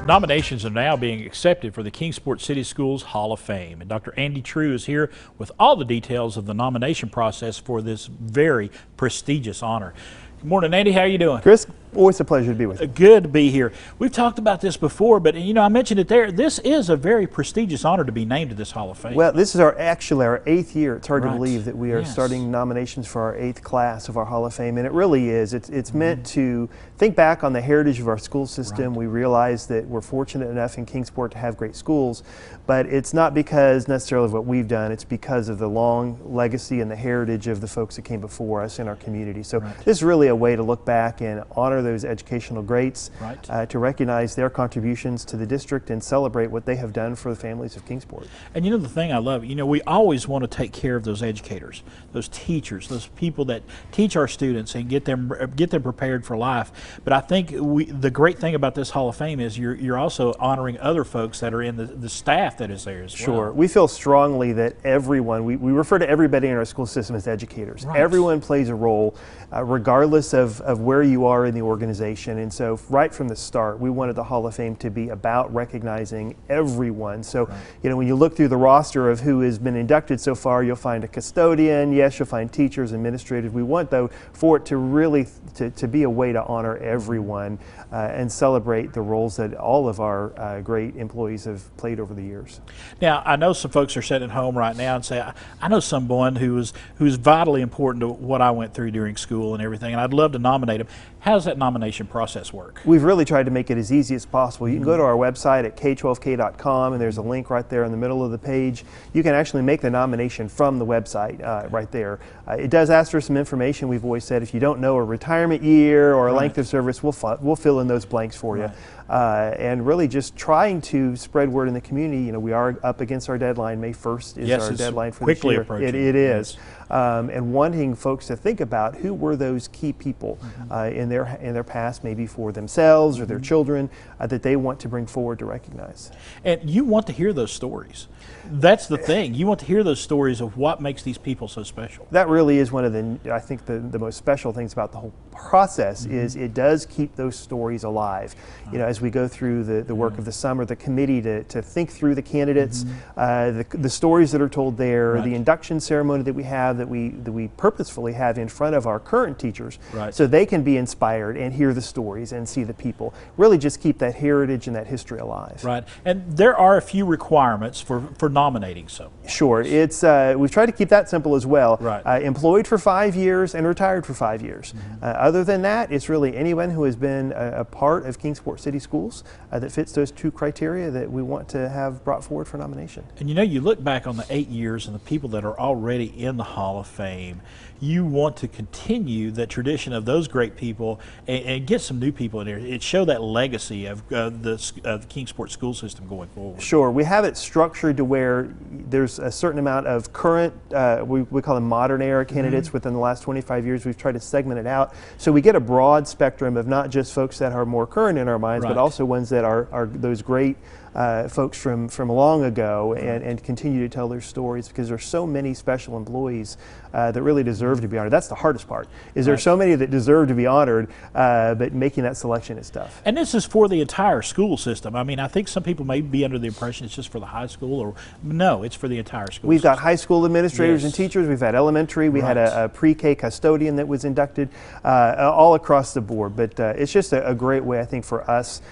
Nominations are now being accepted for the Kingsport City Schools Hall of Fame, and Dr. Andy True is here with all the details of the nomination process for this very prestigious honor. Good morning, Andy. How are you doing? Chris, always a pleasure to be with you. Good to be here. We've talked about this before, but you know, I mentioned it there. This is a very prestigious honor to be named to this Hall of Fame. Well, this is actually our 8th year. It's hard Right. to believe that we are starting nominations for our 8th class of our Hall of Fame, and it really is. It's meant to think back on the heritage of our school system. Right. We realize that we're fortunate enough in Kingsport to have great schools, but it's not because necessarily of what we've done. It's because of the long legacy and the heritage of the folks that came before us in our community. So this is really a way to look back and honor those educational greats, to recognize their contributions to the district and celebrate what they have done for the families of Kingsport. And you know the thing I love, you know, we always want to take care of those educators, those teachers, those people that teach our students and get them prepared for life. But I think the great thing about this Hall of Fame is you're also honoring other folks that are in the staff that is there as well. Sure. We feel strongly that everyone, we refer to everybody in our school system as educators. Right. Everyone plays a role, regardless of where you are in the organization. And so right from the start, we wanted the Hall of Fame to be about recognizing everyone. So, you know, when you look through the roster of who has been inducted so far, you'll find a custodian, yes, you'll find teachers, administrators. We want, though, for it to really to be a way to honor everyone and celebrate the roles that all of our great employees have played over the years. Now, I know some folks are sitting at home right now and say, I know someone who's vitally important to what I went through during school and everything, and I'd love to nominate him. How does that nomination process work? We've really tried to make it as easy as possible. You can go to our website at k12k.com, and there's a link right there in the middle of the page. You can actually make the nomination from the website right there. It does ask for some information. We've always said if you don't know a retirement year or a length of service, we'll fill in those blanks for you. And really just trying to spread word in the community. You know, we are up against our deadline. May 1st is our deadline for this year. Approaching. It is. And wanting folks to think about who were those key people in their past, maybe for themselves or their children, that they want to bring forward to recognize. And you want to hear those stories. That's the thing. You want to hear those stories of what makes these people so special. That really is one of the, I think, the most special things about the whole process is it does keep those stories alive. You know, as we go through the work of the summer, the committee to think through the candidates, the stories that are told there, the induction ceremony that we have, that we purposefully have in front of our current teachers, so they can be inspired and hear the stories and see the people. Really just keep that heritage and that history alive. Right. And there are a few requirements for nominating some. Sure. It's we've tried to keep that simple as well. Employed for 5 years and retired for 5 years. Other than that, it's really anyone who has been a part of Kingsport City Schools that fits those two criteria that we want to have brought forward for nomination. And you know, you look back on the 8 years and the people that are already in the Hall of Fame, you want to continue that tradition of those great people and get some new people in there. It show that legacy of the Kingsport school system going forward. Sure. We have it structured to where there's a certain amount of current, we call them modern era candidates within the last 25 years. We've tried to segment it out so we get a broad spectrum of not just folks that are more current in our minds, but also ones that are those great folks from long ago and continue to tell their stories, because there's so many special employees that really deserve to be honored. That's the hardest part, is there's so many that deserve to be honored, but making that selection is tough. And this is for the entire school system. I mean, I think some people may be under the impression it's just for the high school, or no, it's for the entire school We've system. got high school administrators and teachers. We've had elementary. We had a pre-K custodian that was inducted, all across the board. But it's just a great way, I think, for us.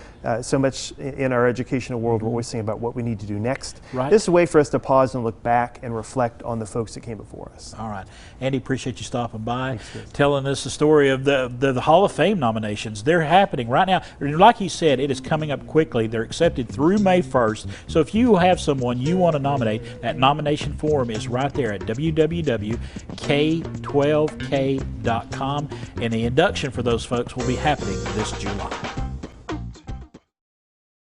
So much in our educational world, we're always thinking about what we need to do next. This is a way for us to pause and look back and reflect on the folks that came before us. All right. Andy, appreciate you stopping by, telling us the story of the Hall of Fame nominations. They're happening right now. Like you said, it is coming up quickly. They're accepted through May 1st. So if you have someone you want to nominate, that nomination form is right there at www.k12k.com. And the induction for those folks will be happening this July.